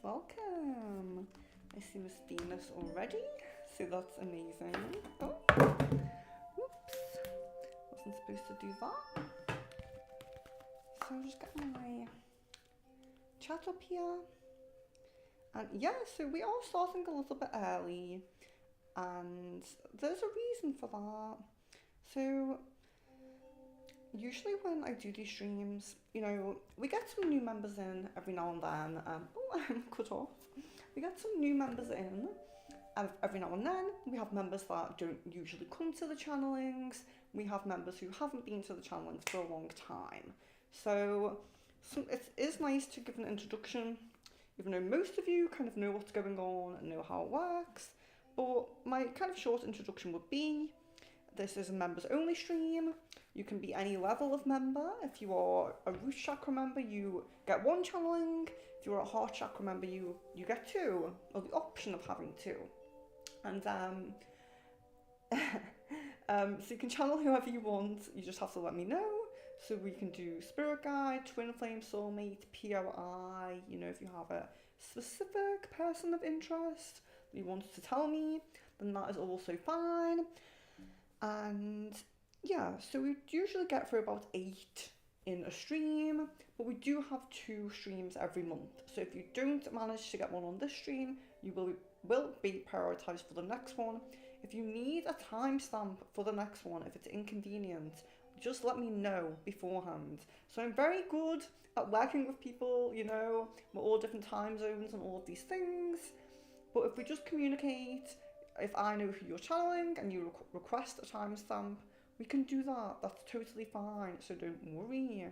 welcome. I see Miss Venus already, so that's amazing. Oh, whoops, wasn't supposed to do that. So I'll just get my chat up here. And yeah, so we are starting a little bit early, and there's a reason for that. So usually when I do these streams, you know, we get some new members in every now and then. Oh, I'm cut off. We get some new members in every now and then. We have members that don't usually come to the channelings. We have members who haven't been to the channelings for a long time. So it is nice to give an introduction, even though most of you kind of know what's going on and know how it works. But my kind of short introduction would be, this is a members only stream. You can be any level of member. If you are a root chakra member, you get 1 channeling. If you're a heart chakra member, you get 2, or the option of having 2. And so you can channel whoever you want. You just have to let me know. So we can do spirit guide, twin flame, soulmate, POI. You know, if you have a specific person of interest that you want to tell me, then that is also fine. And yeah, so we usually get through about 8 in a stream, but we do have 2 streams every month. So if you don't manage to get one on this stream, you will be prioritized for the next one. If you need a timestamp for the next one, if it's inconvenient, just let me know beforehand. So I'm very good at working with people, you know, we're all different time zones and all of these things. But if we just communicate, if I know who you're channeling and you request a timestamp, we can do that. That's totally fine, so don't worry.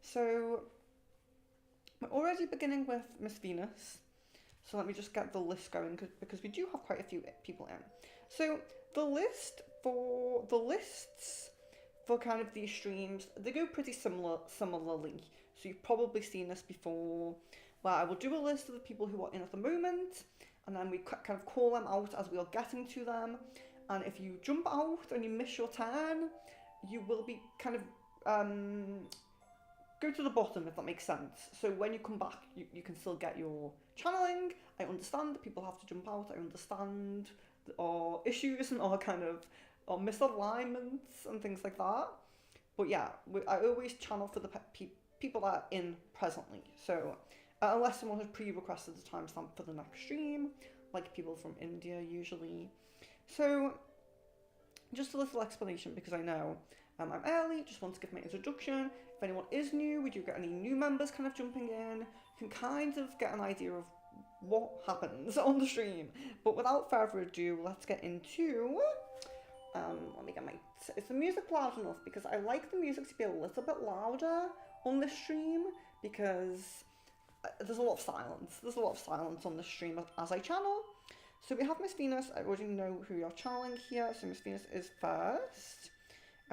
So we're already beginning with Miss Venus. So let me just get the list going because we do have quite a few people in. So the lists for kind of these streams, they go pretty similarly. So you've probably seen this before, where I will do a list of the people who are in at the moment, and then we kind of call them out as we are getting to them. And if you jump out and you miss your turn, you will be kind of go to the bottom, if that makes sense. So when you come back, you can still get your channeling. I understand that people have to jump out. I understand our issues and our kind of our misalignments and things like that. But yeah, I always channel for the people that are in presently. So unless someone has pre-requested a timestamp for the next stream, like people from India usually. So just a little explanation, because I know I'm early, just want to give my introduction. If anyone is new, we do get any new members kind of jumping in, you can kind of get an idea of what happens on the stream. But without further ado, let's get into, let me get my, is the music loud enough? Because I like the music to be a little bit louder on this stream, because there's a lot of silence. There's a lot of silence on the stream as I channel. So we have Miss Venus. I already know who you're channeling here. So Miss Venus is first.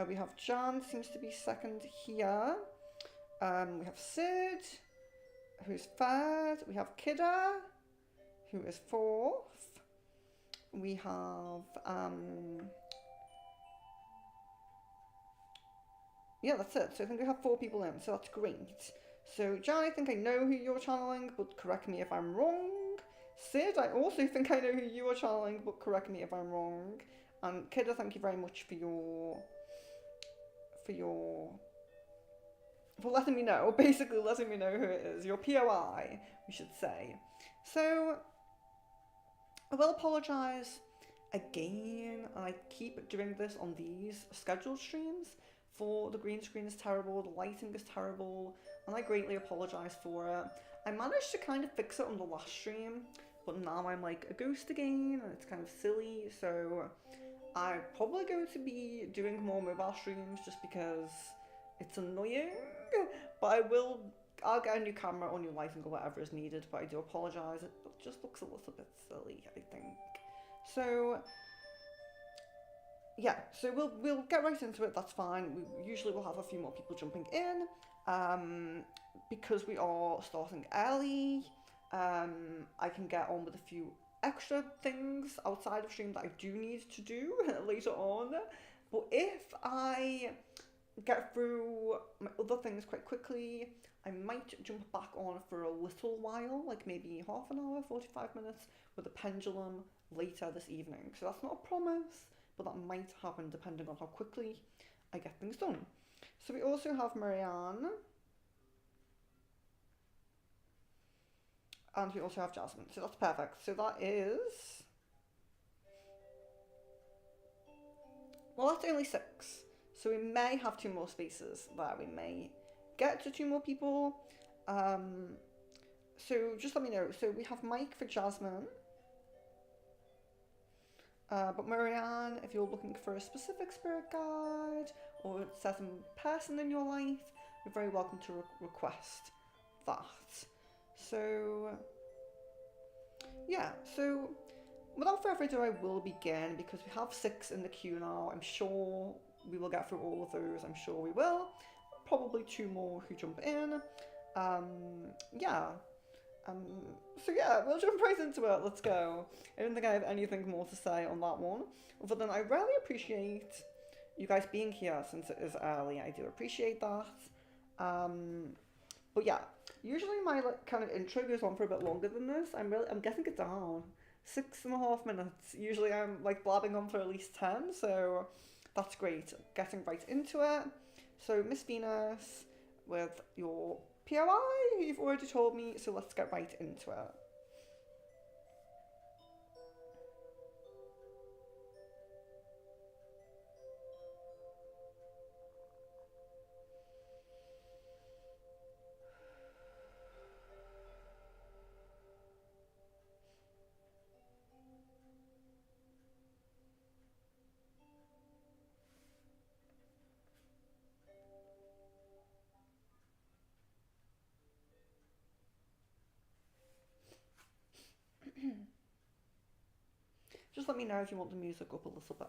We have Jan, seems to be second here. We have Sid, who's third. We have Kidda, who is fourth. We have, yeah, that's it. So I think we have 4 people in, so that's great. So Jan, I think I know who you're channeling, but correct me if I'm wrong. Sid, I also think I know who you are channeling, but correct me if I'm wrong. And Kidda, thank you very much for letting me know, basically letting me know who it is. Your POI, we should say. So I will apologise again, and I keep doing this on these scheduled streams, for the green screen is terrible, the lighting is terrible, and I greatly apologise for it. I managed to kind of fix it on the last stream, but now I'm like a ghost again, and it's kind of silly, so I'm probably going to be doing more mobile streams just because it's annoying, but I'll get a new camera or new lighting or whatever is needed, but I do apologise, it just looks a little bit silly, I think. So yeah, so we'll get right into it, that's fine. We usually will have a few more people jumping in, because we are starting early. I can get on with a few extra things outside of stream that I do need to do later on. But if I get through my other things quite quickly, I might jump back on for a little while, like maybe half an hour, 45 minutes, with a pendulum later this evening. So that's not a promise, but that might happen depending on how quickly I get things done. So we also have Marianne, and we also have Jasmine. So that's perfect. So that is, well, that's only 6. So we may have 2 more spaces there. We may get to 2 more people. So just let me know. So we have Mike for Jasmine. But Marianne, if you're looking for a specific spirit guide or a certain person in your life, you're very welcome to request that. So, yeah, so without further ado, I will begin because we have 6 in the queue now. I'm sure we will get through all of those. I'm sure we will. Probably 2 more who jump in. Yeah. So yeah, we'll jump right into it. Let's go. I don't think I have anything more to say on that one, other than I really appreciate you guys being here since it is early. I do appreciate that. But yeah, usually my kind of intro goes on for a bit longer than this. I'm getting it down. 6.5 minutes. Usually I'm like blabbing on for at least 10, so that's great. Getting right into it. So Miss Venus with your POI, you've already told me, so let's get right into it. Just let me know if you want the music up a little bit.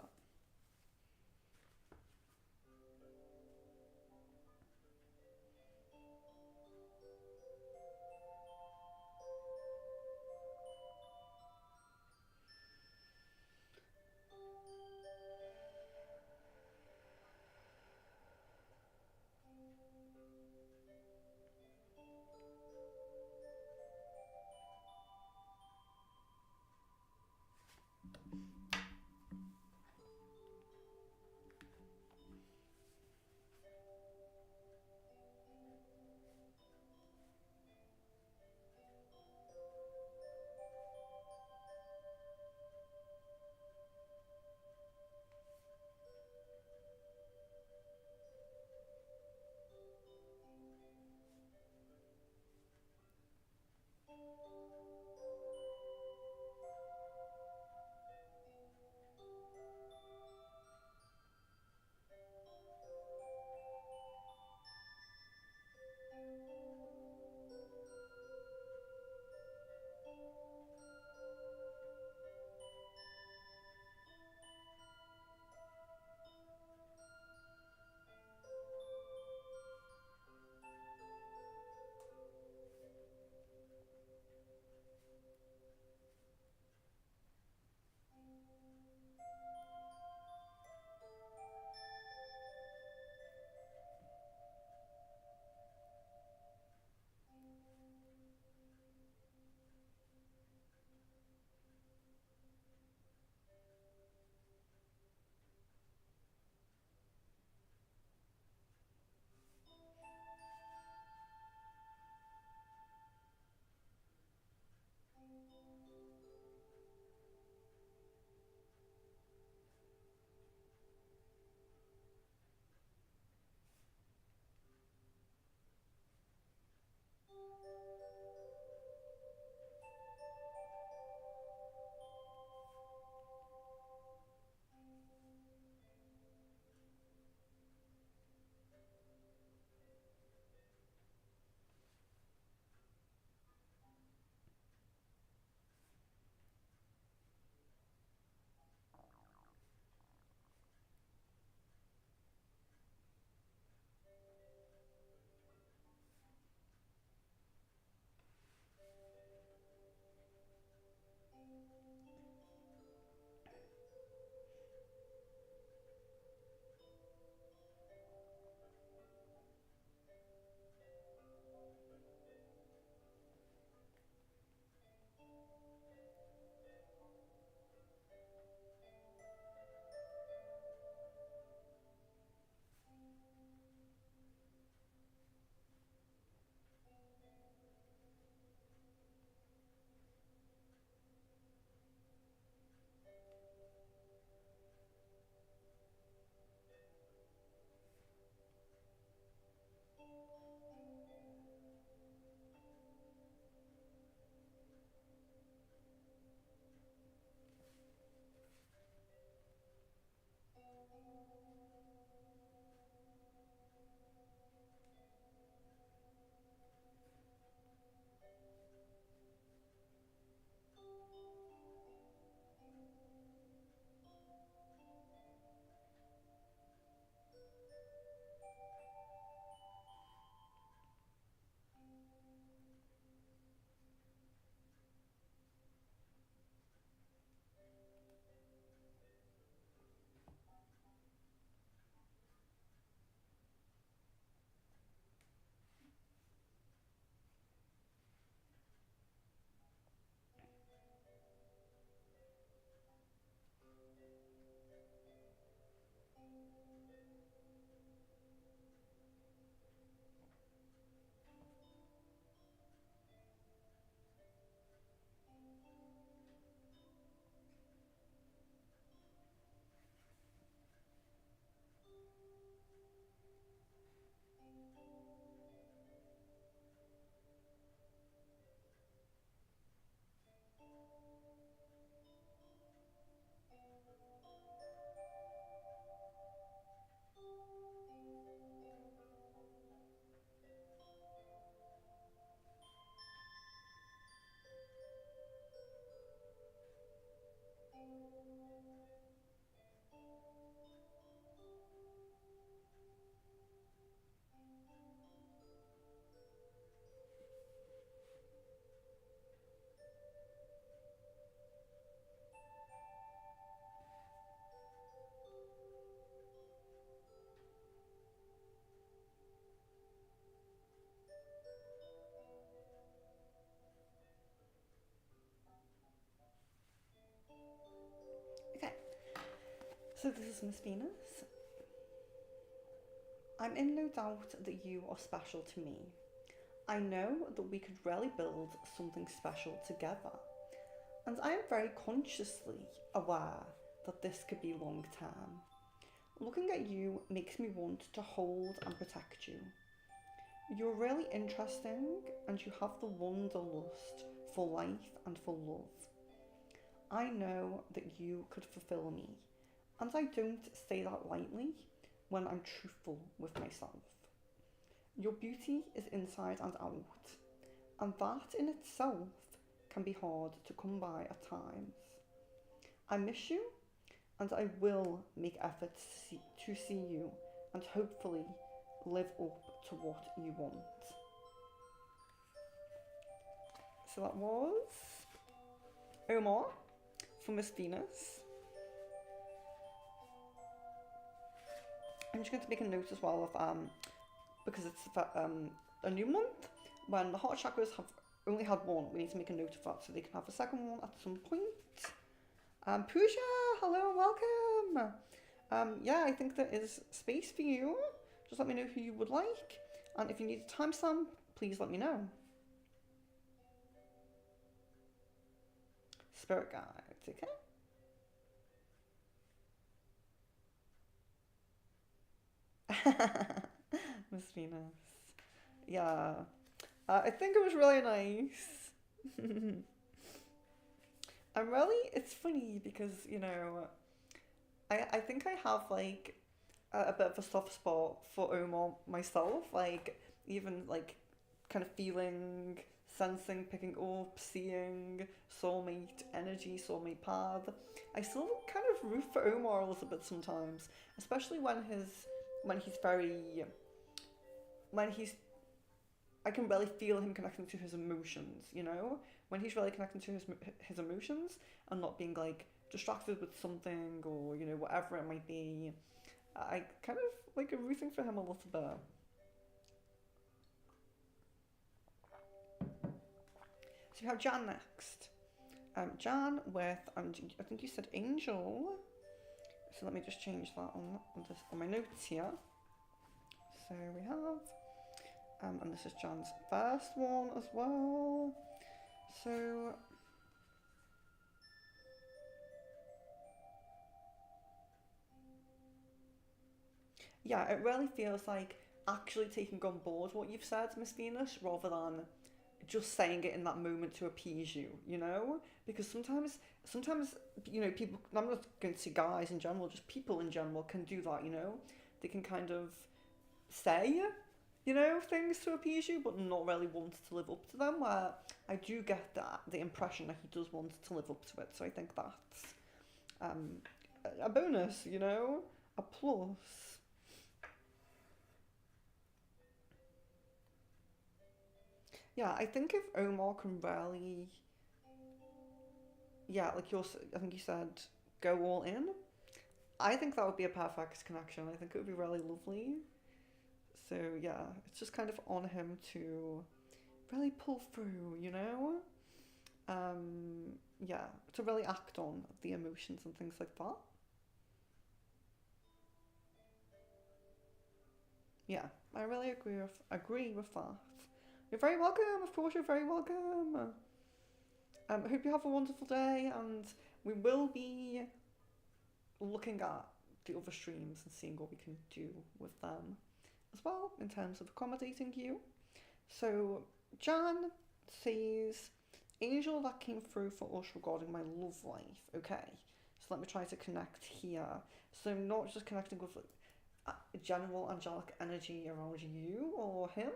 So this is Miss Venus. I'm in no doubt that you are special to me. I know that we could really build something special together, and I am very consciously aware that this could be long term. Looking at you makes me want to hold and protect you. You're really interesting and you have the wanderlust for life and for love. I know that you could fulfill me, and I don't say that lightly when I'm truthful with myself. Your beauty is inside and out, and that in itself can be hard to come by at times. I miss you, and I will make efforts to see you and hopefully live up to what you want. So that was Omar from Miss Venus. I'm just going to make a note as well of because it's a new month, when the heart chakras have only had one, we need to make a note of that so they can have a second one at some point. Pooja, hello and welcome. Yeah, I think there is space for you. Just let me know who you would like, and if you need a timestamp, please let me know. Spirit guides, okay? Miss Venus. Yeah. I think it was really nice. I'm really, it's funny because, you know, I think I have like a bit of a soft spot for Omar myself. Like, even like kind of feeling, sensing, picking up, seeing soulmate energy, soulmate path. I still kind of root for Omar a little bit sometimes, especially when I can really feel him connecting to his emotions, you know? When he's really connecting to his emotions and not being like distracted with something or, you know, whatever it might be, I kind of like am rooting for him a little bit. So we have Jan next. Jan with, I think you said Angel. So let me just change that on my notes here. So we have, and this is Jan's first one as well. So yeah, it really feels like actually taking on board what you've said, Miss Venus, rather than just saying it in that moment to appease you, you know? Because sometimes, you know, people, I'm not going to say guys in general, just people in general can do that, you know? They can kind of say, you know, things to appease you, but not really want to live up to them, where I do get the impression that he does want to live up to it. So I think that's a bonus, you know? A plus. Yeah, I think if Omar can really, yeah, like I think you said, go all in, I think that would be a perfect connection. I think it would be really lovely. So yeah, it's just kind of on him to really pull through, you know? Yeah, to really act on the emotions and things like that. Yeah, I really agree with that. You're very welcome, of course you're very welcome. I hope you have a wonderful day, and we will be looking at the other streams and seeing what we can do with them as well in terms of accommodating you. So Jan says, Angel that came through for us regarding my love life. Okay, so let me try to connect here. So not just connecting with general angelic energy around you or him.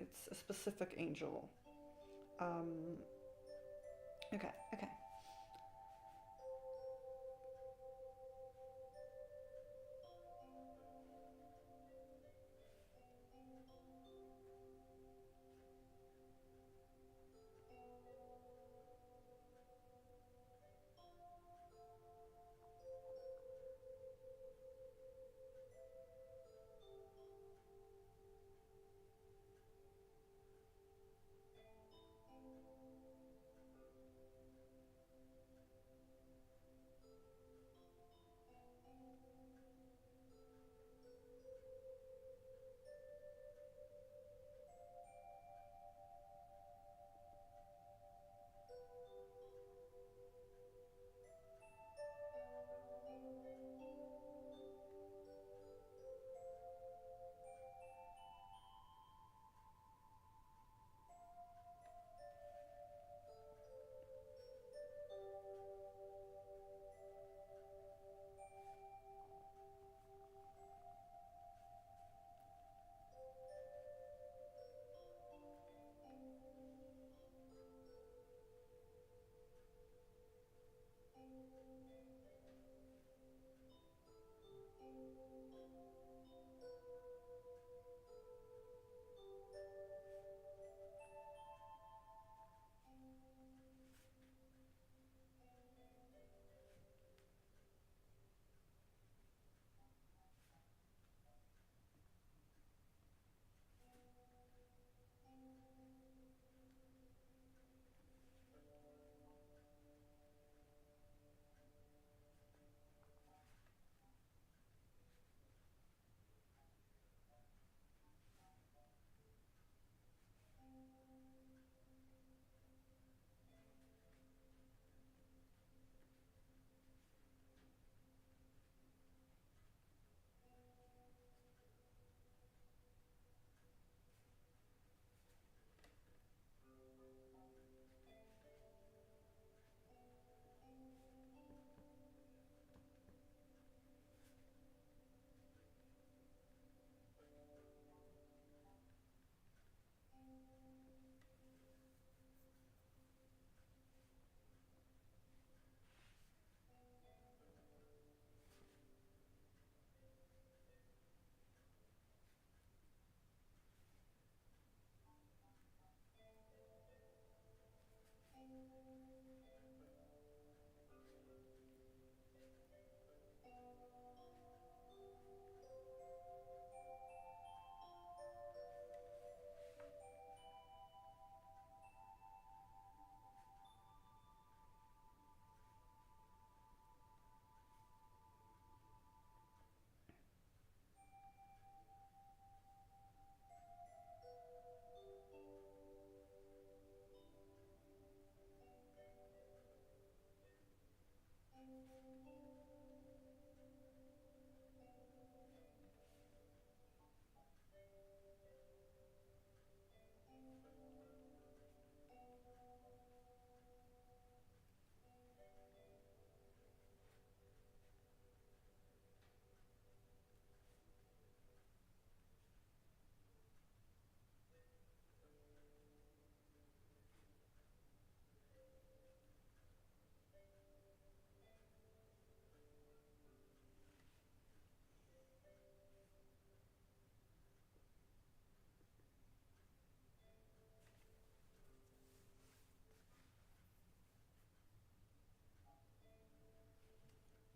It's a specific angel. Okay.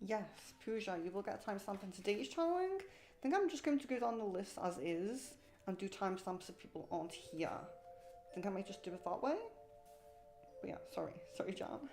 Yes, Pooja, you will get a timestamp in today's channeling. I think I'm just going to go down the list as is and do timestamps if people aren't here. I think I might just do it that way. But yeah, sorry, Jan.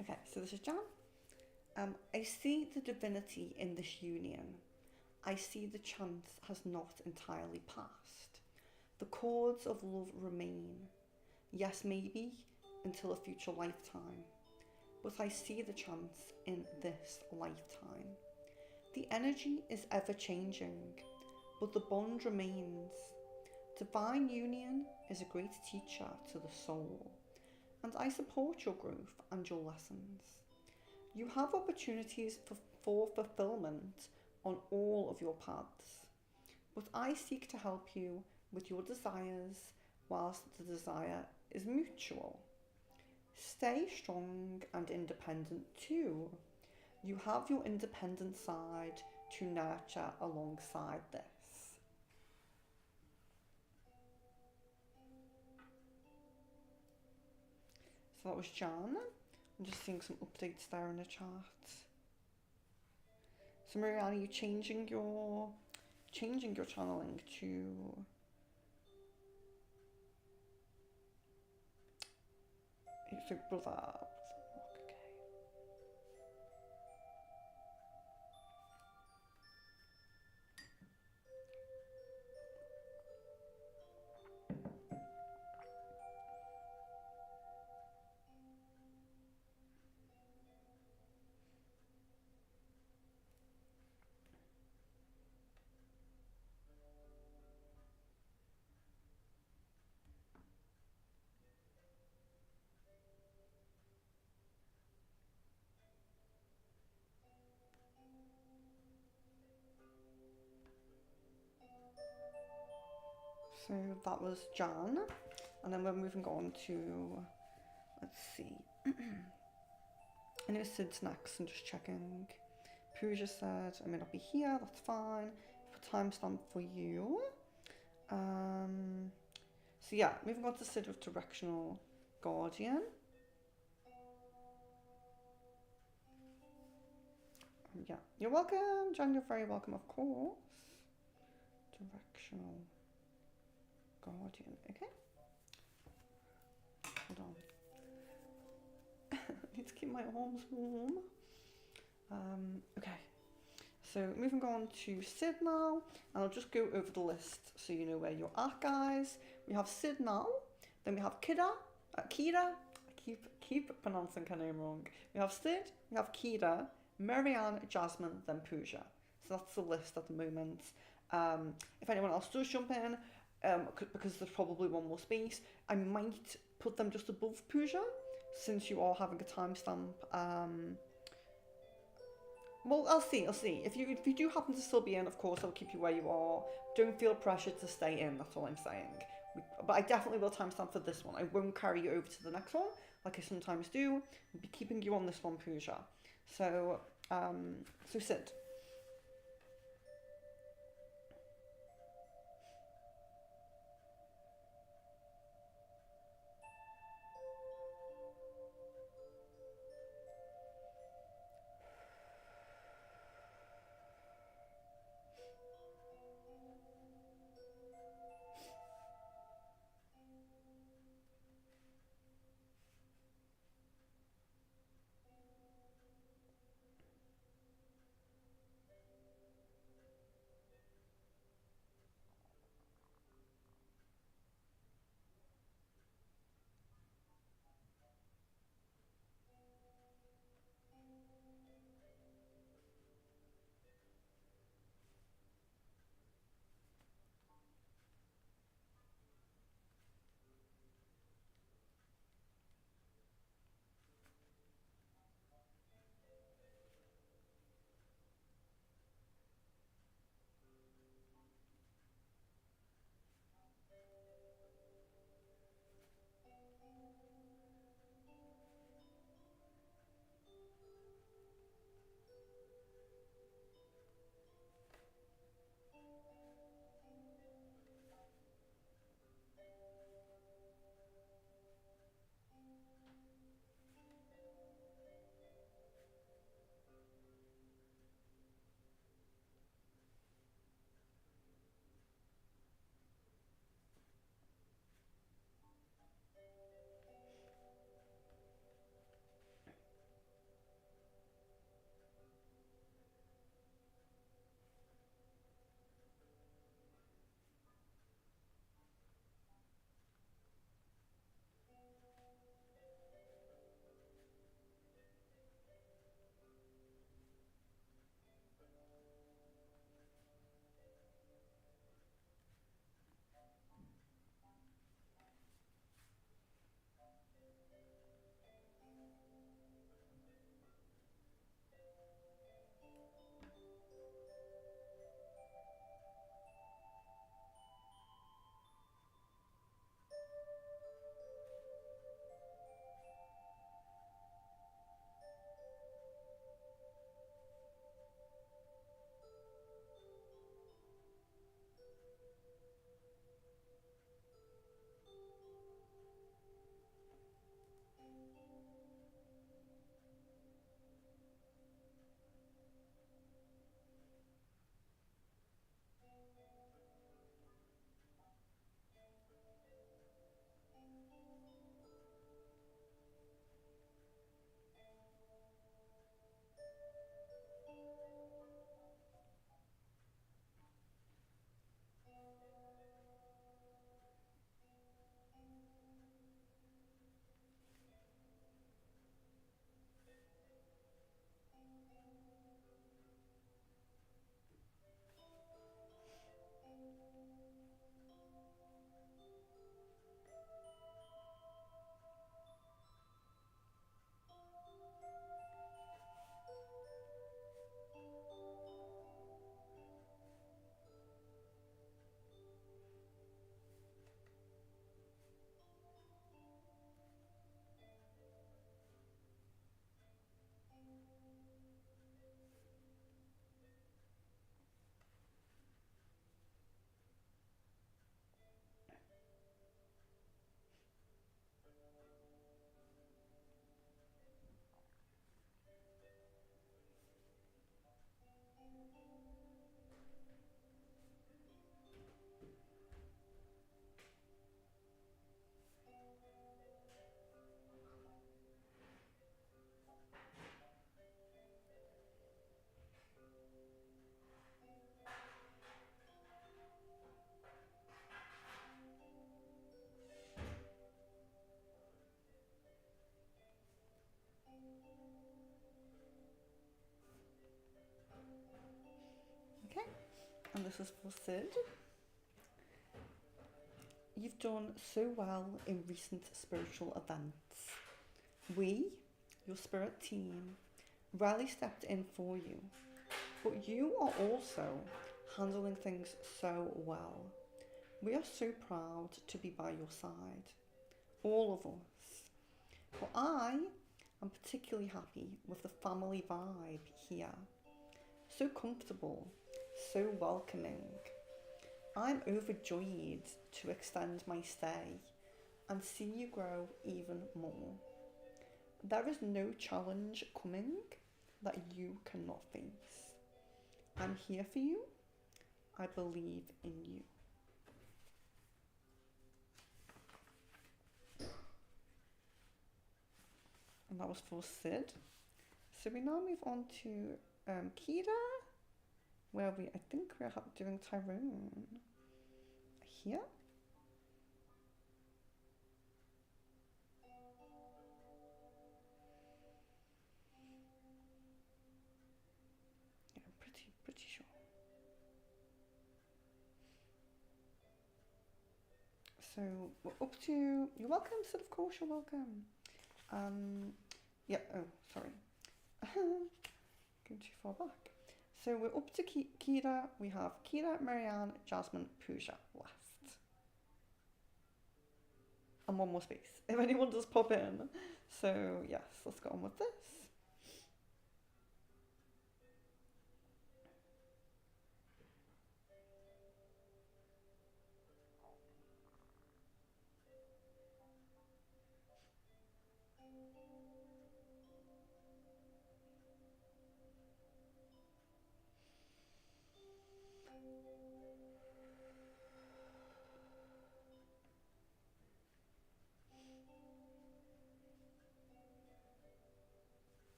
Okay, so this is Jan. I see the divinity in this union. I see the chance has not entirely passed. The chords of love remain. Yes, maybe until a future lifetime. But I see the chance in this lifetime. The energy is ever changing, but the bond remains. Divine union is a great teacher to the soul, and I support your growth and your lessons. You have opportunities for fulfillment on all of your paths, but I seek to help you with your desires whilst the desire is mutual. Stay strong and independent too. You have your independent side to nurture alongside this. So that was Jan. I'm just seeing some updates there in the chat. So Marianne, are you changing your channeling to so brother? Okay. So that was Jan. And then we're moving on to, let's see. I know Sid's next and just checking. Pooja said, I may not be here, that's fine. Put timestamp for you. So yeah, moving on to Sid with Directional Guardian. Yeah, you're welcome, Jan, you're very welcome, of course. Directional Guardian, okay. Hold on. I need to keep my arms warm. Okay, so moving on to Sid now, and I'll just go over the list so you know where you're at, guys. We have Sid now, then we have Kira, I keep pronouncing her name wrong. We have Sid, we have Kira, Marianne, Jasmine, then Pooja. So that's the list at the moment. If anyone else does jump in, because there's probably one more space, I might put them just above Pooja, since you are having a timestamp. Well, I'll see. If you do happen to still be in, of course, I'll keep you where you are. Don't feel pressured to stay in. That's all I'm saying. But I definitely will timestamp for this one. I won't carry you over to the next one, like I sometimes do. I'll be keeping you on this one, Pooja. So, Sid. And this is for Sid. You've done so well in recent spiritual events. We, your spirit team, rarely stepped in for you, but you are also handling things so well. We are so proud to be by your side, all of us. But I am particularly happy with the family vibe here. So comfortable, so welcoming. I'm overjoyed to extend my stay and see you grow even more. There is no challenge coming that you cannot face. I'm here for you. I believe in you. And that was for Sid. So we now move on to Kira, where I think we're doing Tyrone. Here. Yeah, pretty sure. So we're up to, you're welcome, Sid, of course you're welcome. Yeah, oh, sorry. Going too far back. So we're up to Kira. We have Kira, Marianne, Jasmine, Pooja left. And one more space, if anyone does pop in. So yes, let's go on with this.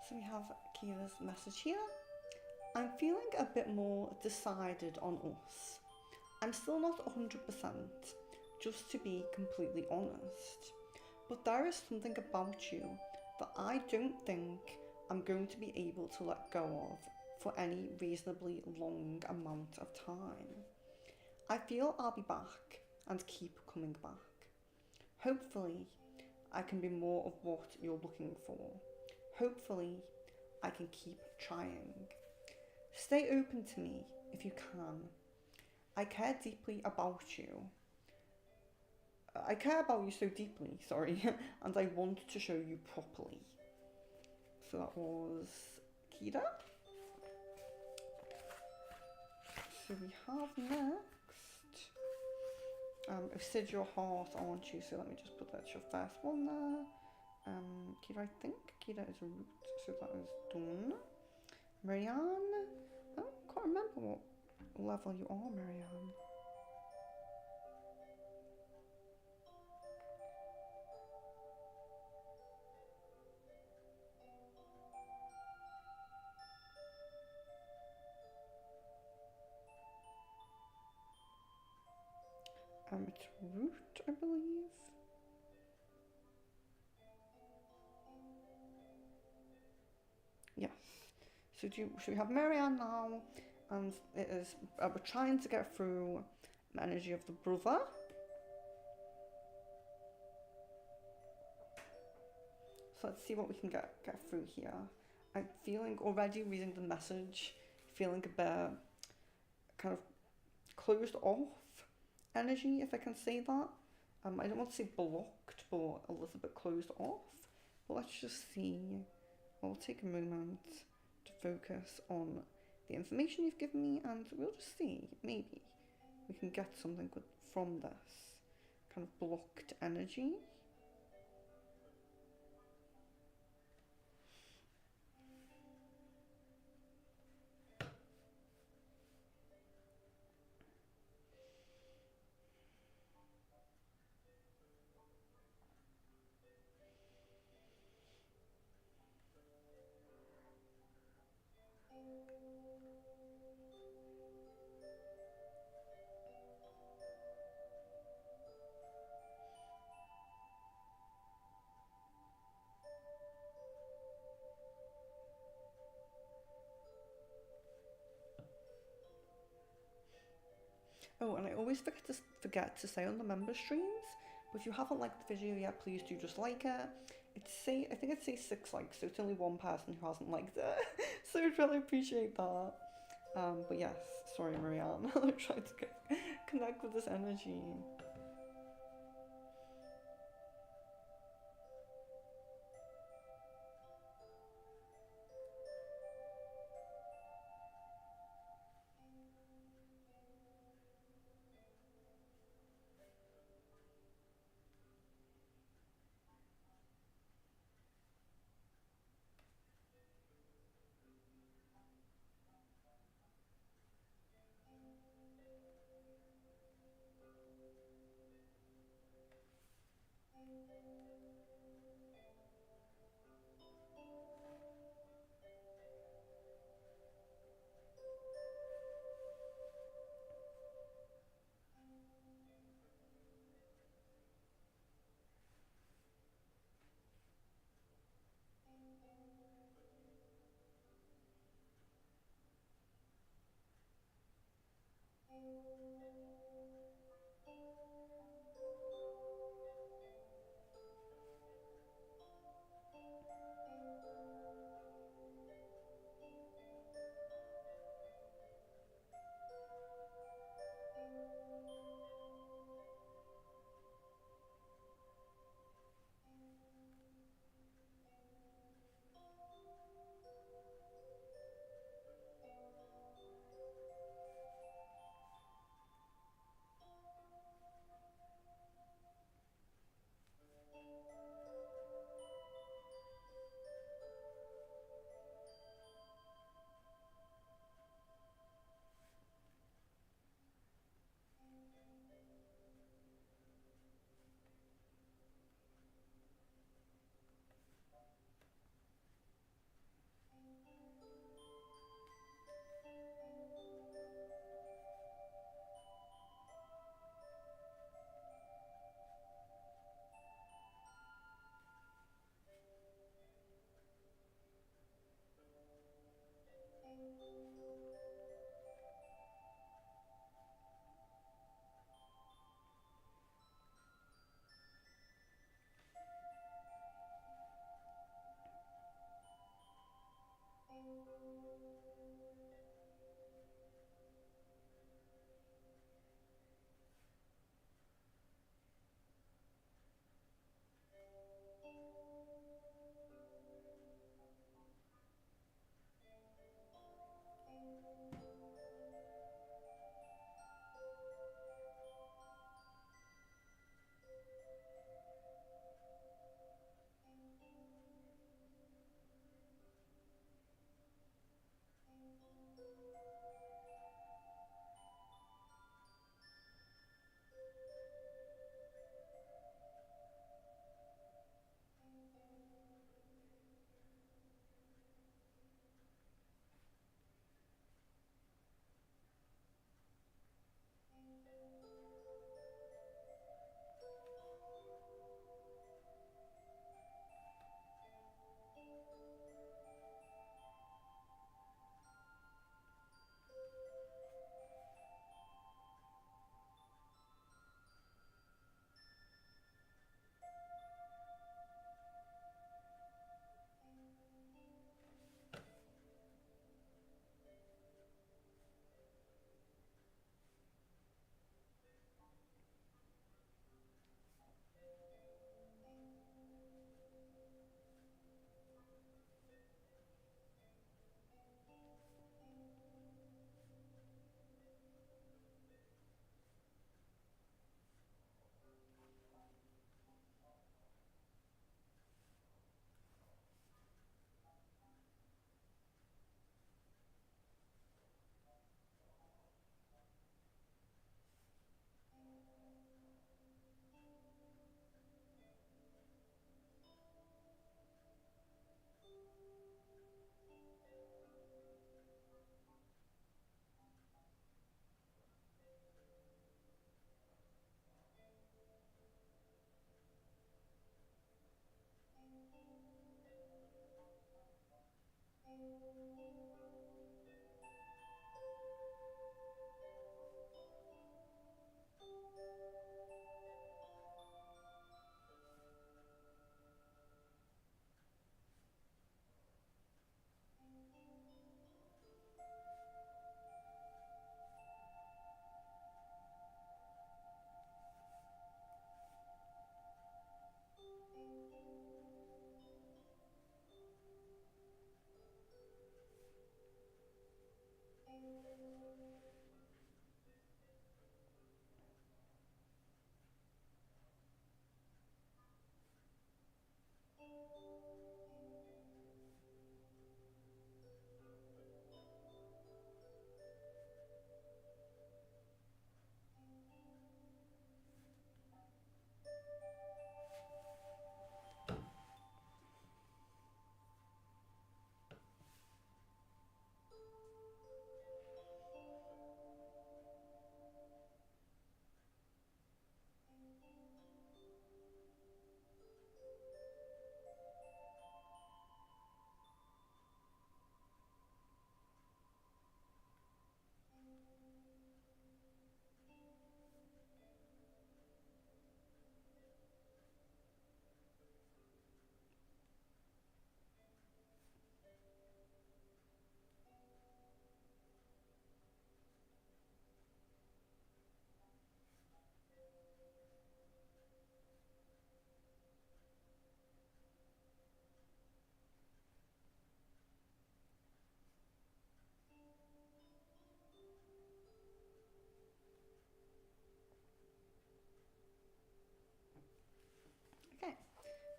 So we have Kira's message here. I'm feeling a bit more decided on us. I'm still not 100%, just to be completely honest. But there is something about you that I don't think I'm going to be able to let go of for any reasonably long amount of time. I feel I'll be back and keep coming back. Hopefully, I can be more of what you're looking for. Hopefully, I can keep trying. Stay open to me if you can. I care deeply about you. I care about you so deeply, sorry, and I want to show you properly. So that was Kira. So we have next, Sid your heart, aren't you? So let me just put that as your first one there. Kira, I think Kira is a root, so that is done. Marianne, I can't remember what level you are, Marianne. It's root, I believe. Yes. So we have Marianne now, and it is we're trying to get through the energy of the brother. So let's see what we can get through here. I'm feeling already reading the message, feeling a bit kind of closed off energy, if I can say that. I don't want to say blocked, but a little bit closed off. But let's just see. I'll take a moment to focus on the information you've given me, and we'll just see. Maybe we can get something good from this kind of blocked energy. Oh, and I always forget to say on the member streams, but if you haven't liked the video yet, please do just like it. I think it says 6 likes, so it's only one person who hasn't liked it. So I'd really appreciate that. But yes, sorry Marianne, I'm trying to connect with this energy.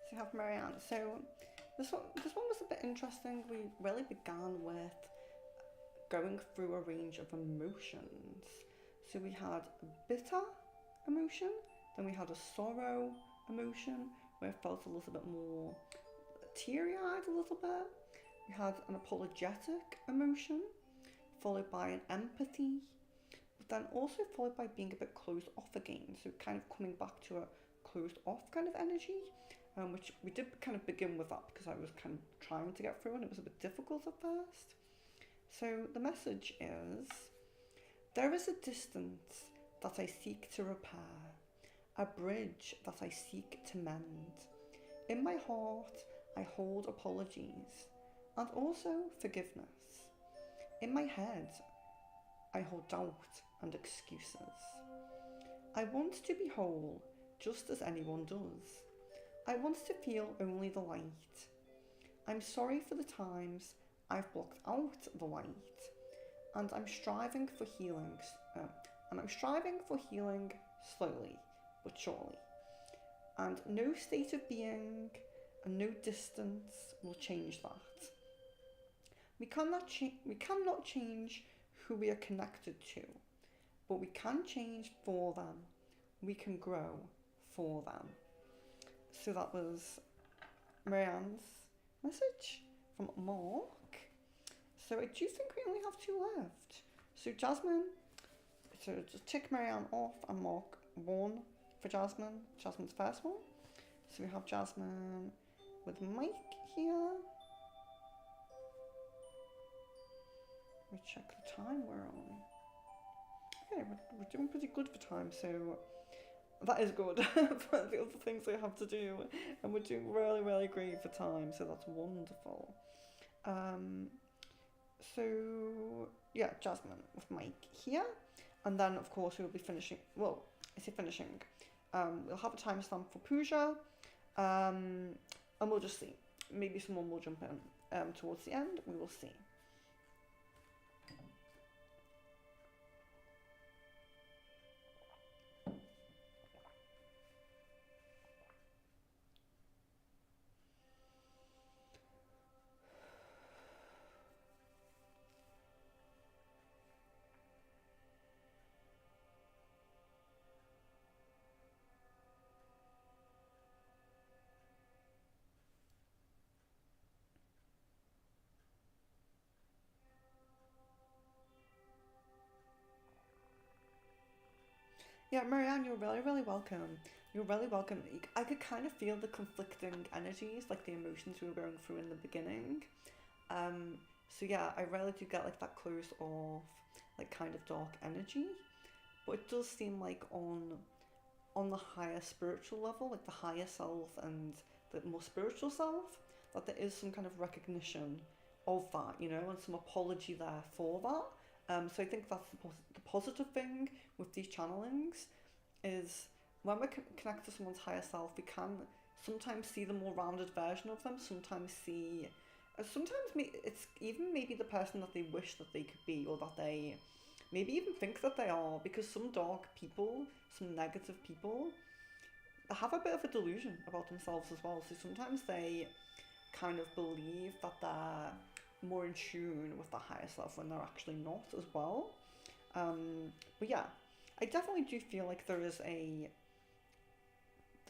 So you have Marianne. So this one was a bit interesting. We really began with going through a range of emotions. So we had a bitter emotion, then we had a sorrow emotion where it felt a little bit more teary eyed, a little bit. We had an apologetic emotion, followed by an empathy, but then also followed by being a bit closed off again. So kind of coming back to a closed off kind of energy, which we did kind of begin with that because I was kind of trying to get through and it was a bit difficult at first. So the message is, there is a distance that I seek to repair, a bridge that I seek to mend. In my heart, I hold apologies and also forgiveness. In my head, I hold doubt and excuses. I want to be whole just as anyone does. I want to feel only the light. I'm sorry for the times I've blocked out the light, and I'm striving for healing. Slowly but surely. And no state of being and no distance will change that. We cannot change who we are connected to, but we can change for them. We can grow for them. So that was Marianne's message from Mark. So I do think we only have 2 left. So Jasmine, so just tick Marianne off and mark 1 for Jasmine. Jasmine's first one. So we have Jasmine with Mike here. Let me check the time we're on. Okay, we're doing pretty good for time, so that is good for the other things I have to do, and we're doing really, really great for time, so that's wonderful. So yeah, Jasmine with Mike here, and then of course we'll be finishing. Well, I say finishing. We'll have a timestamp for Pooja, and we'll just see. Maybe someone will jump in towards the end. We will see. Yeah, Marianne, you're really, really welcome. You're really welcome. I could kind of feel the conflicting energies, like the emotions we were going through in the beginning. So yeah, I really do get like that closed off, like kind of dark energy. But it does seem like on the higher spiritual level, like the higher self and the more spiritual self, that there is some kind of recognition of that, you know, and some apology there for that. So I think that's the positive thing with these channelings is when we connect to someone's higher self, we can sometimes see the more rounded version of them, sometimes see, it's even maybe the person that they wish that they could be, or that they maybe even think that they are, because some dark people, some negative people, have a bit of a delusion about themselves as well. So sometimes they kind of believe that they're more in tune with the higher self when they're actually not as well. But yeah, I definitely do feel like there's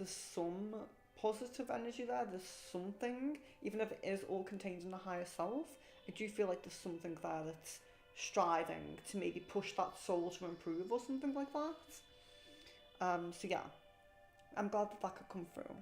some positive energy there. There's something, even if it is all contained in the higher self, I do feel like there's something there that's striving to maybe push that soul to improve or something like that. So yeah, I'm glad that could come through.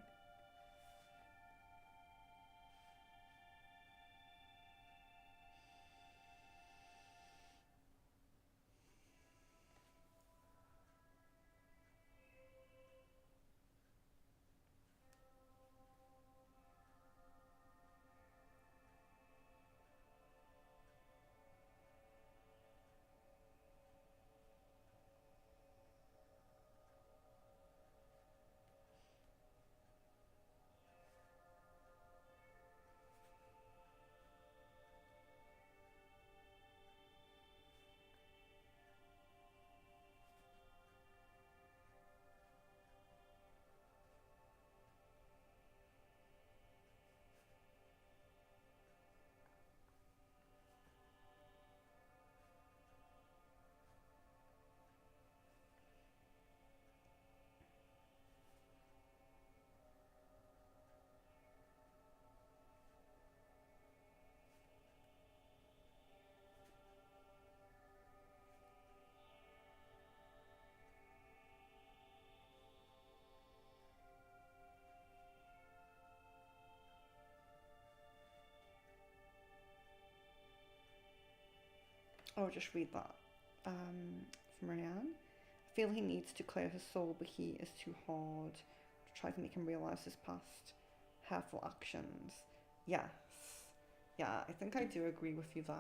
I'll just read that from Marianne. I feel he needs to clear his soul, but he is too hard to try to make him realise his past hurtful actions. Yes. Yeah, I think I do agree with you there.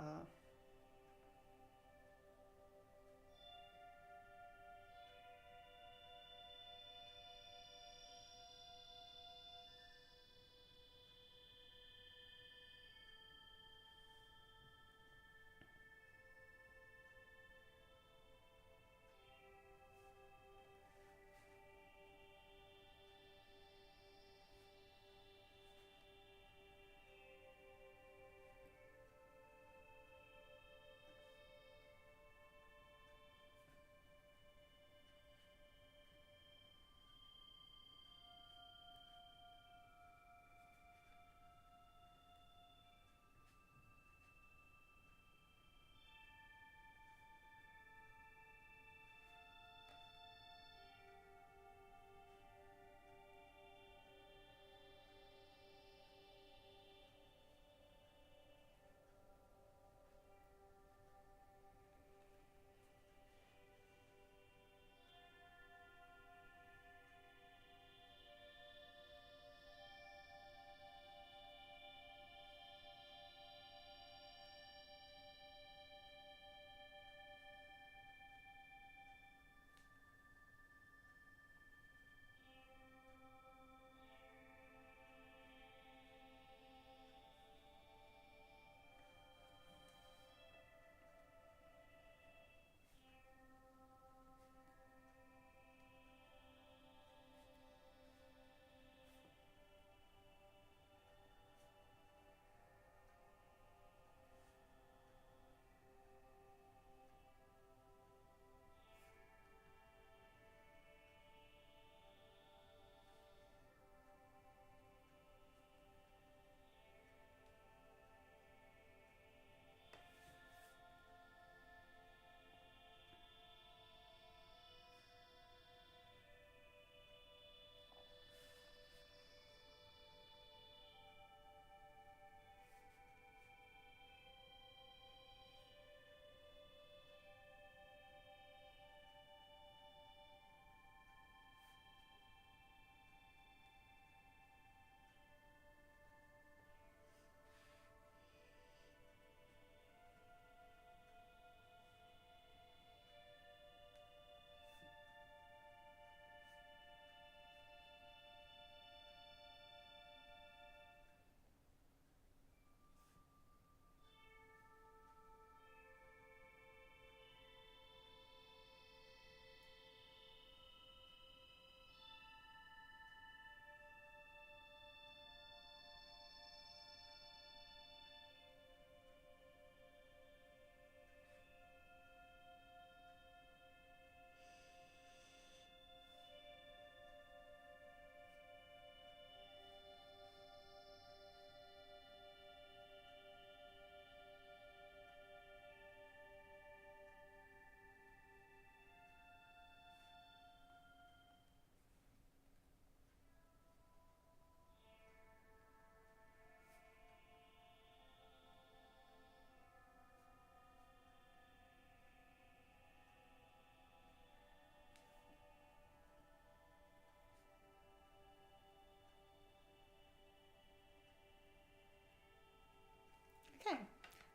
Okay,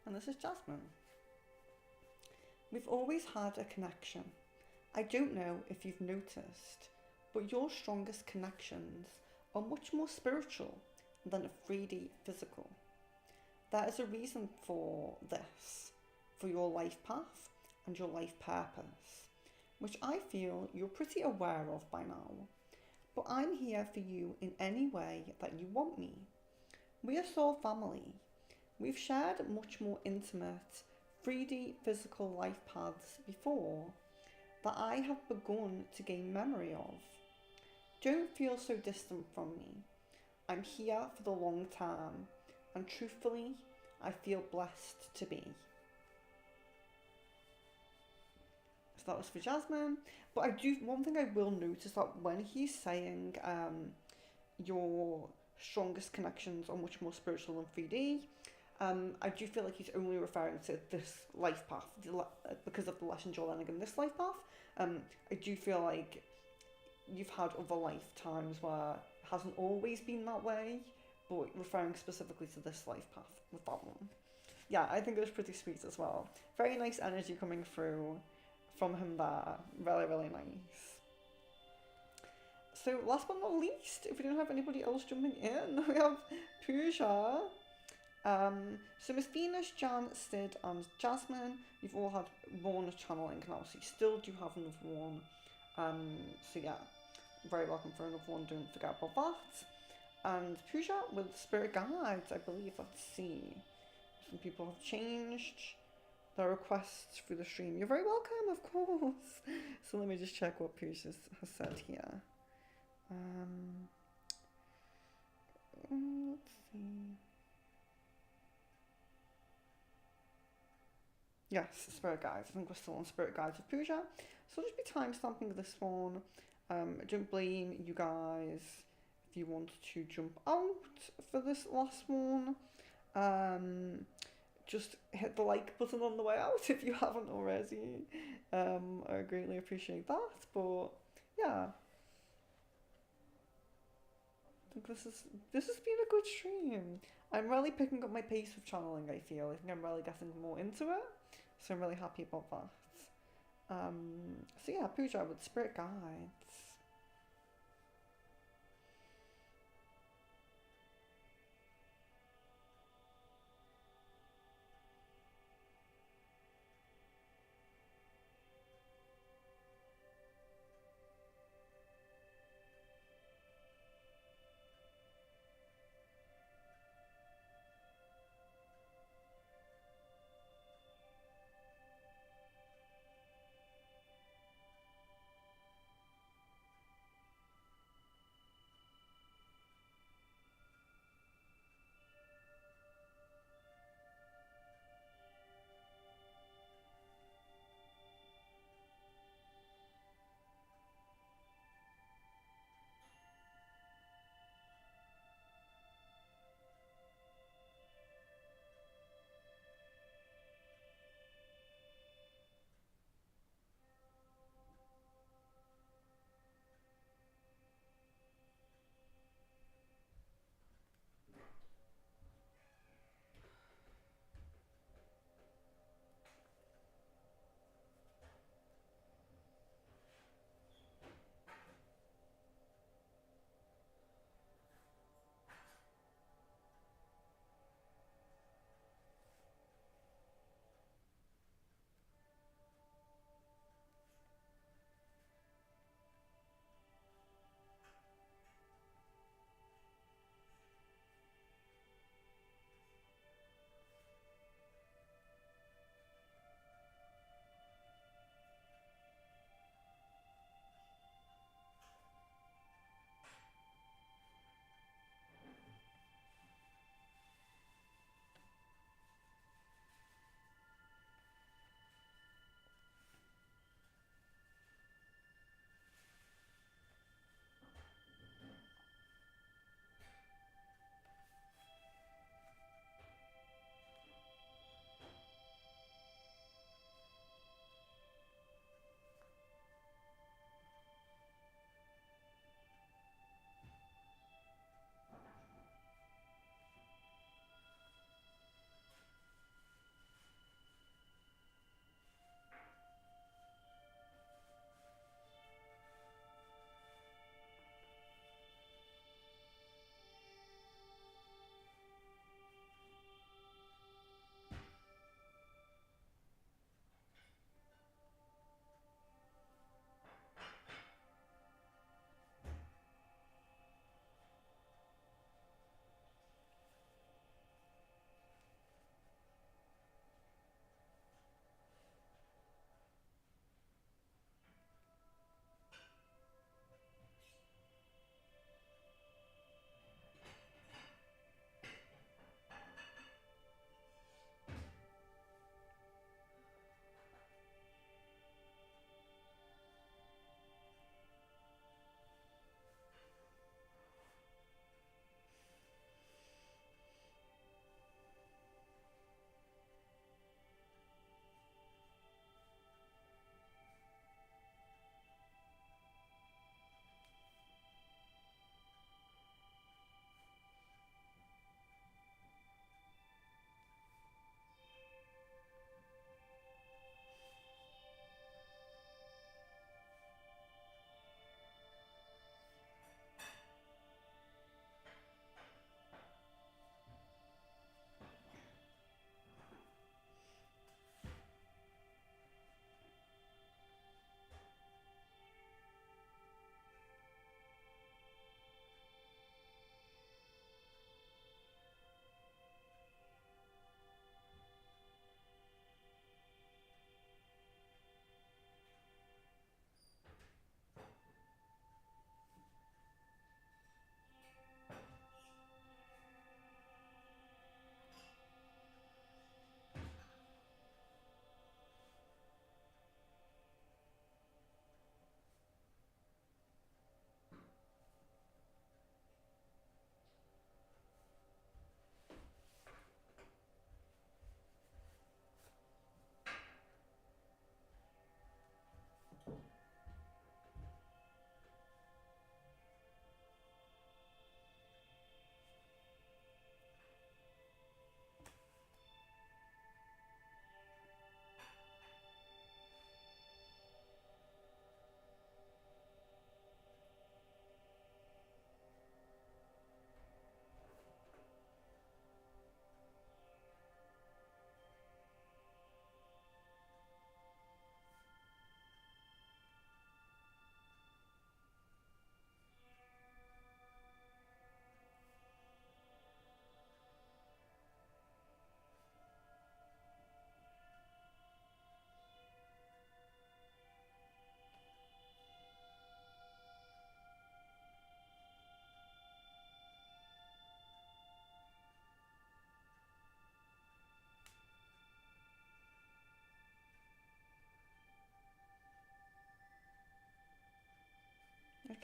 and this is Jasmine. We've always had a connection. I don't know if you've noticed, but your strongest connections are much more spiritual than a 3D physical. There is a reason for this, for your life path and your life purpose, which I feel you're pretty aware of by now. But I'm here for you in any way that you want me. We are soul family. We've shared much more intimate 3D physical life paths before that I have begun to gain memory of. Don't feel so distant from me. I'm here for the long term, and truthfully, I feel blessed to be. So that was for Jasmine. But one thing I will note is that when he's saying your strongest connections are much more spiritual than 3D, I do feel like he's only referring to this life path because of the lessons you're learning in this life path. I do feel like you've had other lifetimes where it hasn't always been that way, but referring specifically to this life path with that one. Yeah, I think it was pretty sweet as well. Very nice energy coming through from him there. Really, really nice. So last but not least, if we don't have anybody else jumping in, we have Pooja. So Miss Venus, Jan, Sid, and Jasmine, you've all had one channeling now, so you still do have another one. So yeah, very welcome for another one, don't forget about that. And Pooja with Spirit Guides, I believe, let's see. Some people have changed their requests for the stream. You're very welcome, of course. So let me just check what Pooja has said here. Let's see. Yes, Spirit Guides. I think we're still on Spirit Guides of Pooja. So I'll just be timestamping this one. Don't blame you guys if you want to jump out for this last one. Just hit the like button on the way out if you haven't already. I greatly appreciate that. But yeah, I think this has been a good stream. I'm really picking up my pace with channeling, I feel. I think I'm really getting more into it. So I'm really happy about that. So yeah, Pooja with Spirit Guides.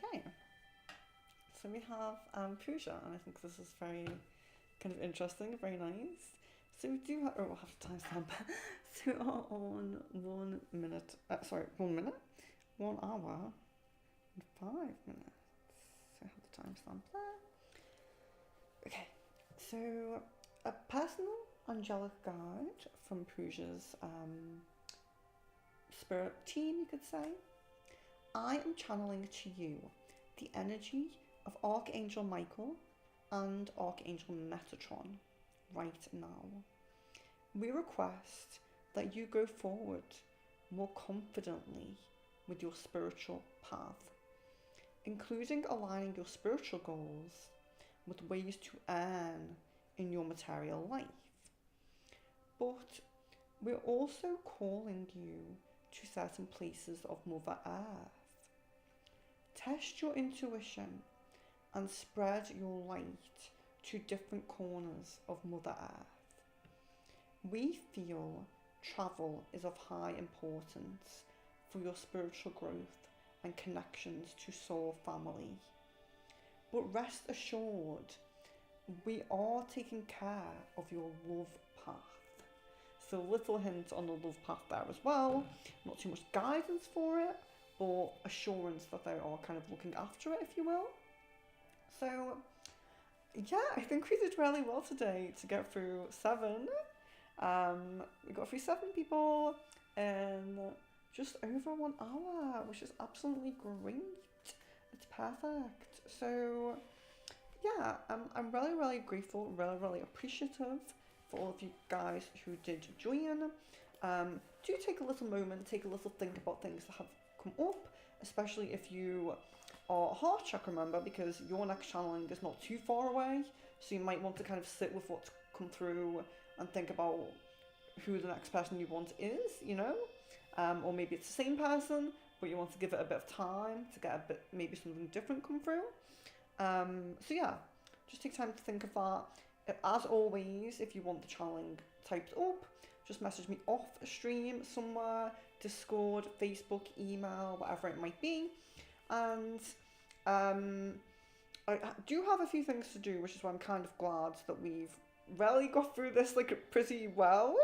Okay, so we have Pooja, and I think this is very kind of interesting, very nice. So we do have, oh, I have to timestamp. So we are on 1 minute, 1 hour and 5 minutes. So I have the timestamp there. Okay, so a personal angelic guide from Pooja's spirit team, you could say. I am channeling to you the energy of Archangel Michael and Archangel Metatron right now. We request that you go forward more confidently with your spiritual path, including aligning your spiritual goals with ways to earn in your material life. But we're also calling you to certain places of Mother Earth. Test your intuition and spread your light to different corners of Mother Earth. We feel travel is of high importance for your spiritual growth and connections to soul family. But rest assured, we are taking care of your love path. So little hint on the love path there as well. Not too much guidance for it, but assurance that they are kind of looking after it, if you will. So yeah, I think we did really well today to get through 7. We got through 7 people in just over 1 hour, which is absolutely great. It's perfect. So yeah, I'm really, really grateful, really, really appreciative for all of you guys who did join. Do take a little moment, take a little think about things that have come up, especially if you are a heart chakra member, because your next channeling is not too far away, so you might want to kind of sit with what's come through and think about who the next person you want is, you know, or maybe it's the same person, but you want to give it a bit of time to get a bit, maybe something different come through. So yeah, just take time to think of that. As always, if you want the channeling typed up, just message me off stream somewhere, Discord, Facebook, email, whatever it might be. And I do have a few things to do, which is why I'm kind of glad that we've really got through this like pretty well.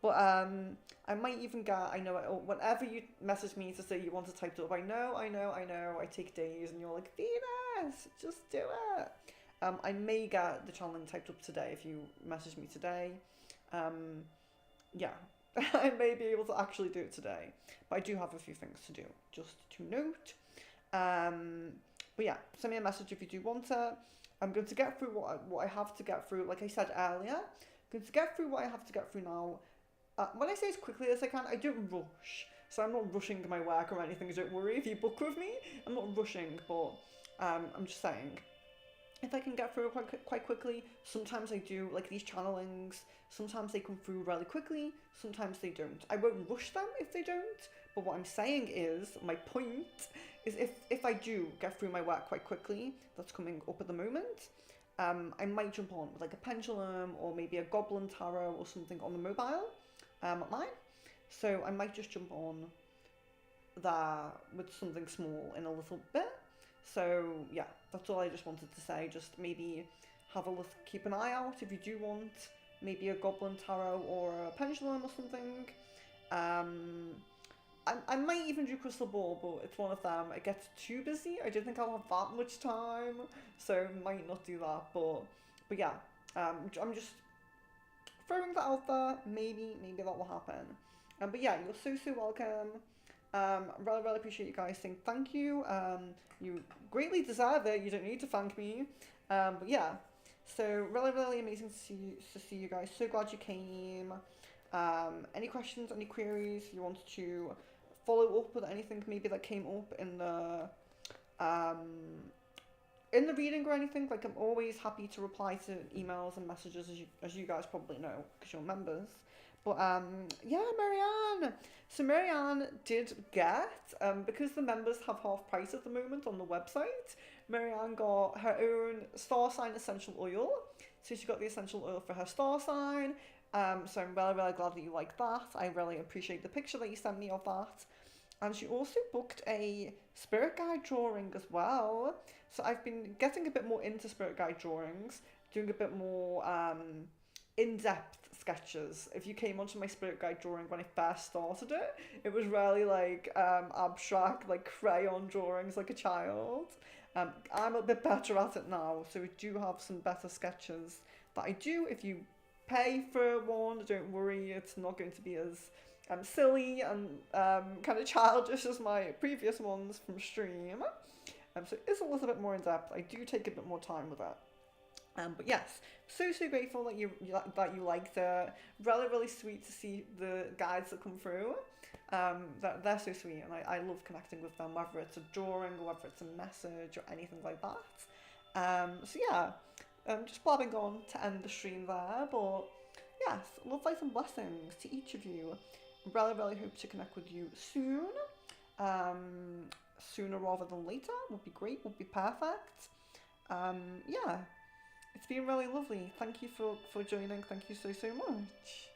But I might even get, I know, whenever you message me to say you want to type it up, I know, I take days, and you're like, Venus, just do it. I may get the channeling typed up today if you message me today. Yeah, I may be able to actually do it today, but I do have a few things to do, just to note. But yeah, send me a message if you do want it. I'm going to get through what I have to get through. Like I said earlier, I'm going to get through what I have to get through now. When I say as quickly as I can, I don't rush. So I'm not rushing my work or anything, don't worry if you book with me. I'm not rushing, but I'm just saying, if I can get through it quite quickly, sometimes I do, like these channelings, sometimes they come through really quickly, sometimes they don't. I won't rush them if they don't, but what I'm saying is, my point is if I do get through my work quite quickly, that's coming up at the moment, I might jump on with like a pendulum or maybe a goblin tarot or something on the mobile at mine. So I might just jump on that with something small in a little bit. So yeah, that's all I just wanted to say. Just maybe have a look, keep an eye out if you do want maybe a goblin tarot or a pendulum or something. I might even do crystal ball, but it's one of them. It gets too busy. I don't think I'll have that much time, so might not do that. But yeah, I'm just throwing that out there. Maybe that will happen. But yeah, you're so welcome. Really appreciate you guys saying thank you. You greatly deserve it. You don't need to thank me. But yeah, so really amazing to see you guys. So glad you came. Any questions, any queries, you want to follow up with anything maybe that came up in the reading or anything, like I'm always happy to reply to emails and messages, as you guys probably know because you're members. But yeah, Marianne. So Marianne did get, because the members have half price at the moment on the website, Marianne got her own star sign essential oil. So she got the essential oil for her star sign. So I'm really glad that you like that. I really appreciate the picture that you sent me of that. And she also booked a spirit guide drawing as well. So I've been getting a bit more into spirit guide drawings, doing a bit more in-depth sketches. If you came onto my spirit guide drawing when I first started it, it was really like abstract, like crayon drawings like a child. I'm a bit better at it now, so we do have some better sketches that I do. If you pay for one, don't worry, it's not going to be as silly and kind of childish as my previous ones from stream. So it is a little bit more in depth. I do take a bit more time with it. But yes, so grateful that you liked it. Really sweet to see the guides that come through. They're so sweet, and I love connecting with them, whether it's a drawing or whether it's a message or anything like that. So yeah, just blabbing on to end the stream there. But yes, love, light and blessings to each of you. Really hope to connect with you soon. Sooner rather than later would be great, would be perfect. Yeah, it's been really lovely. Thank you for joining. Thank you so much.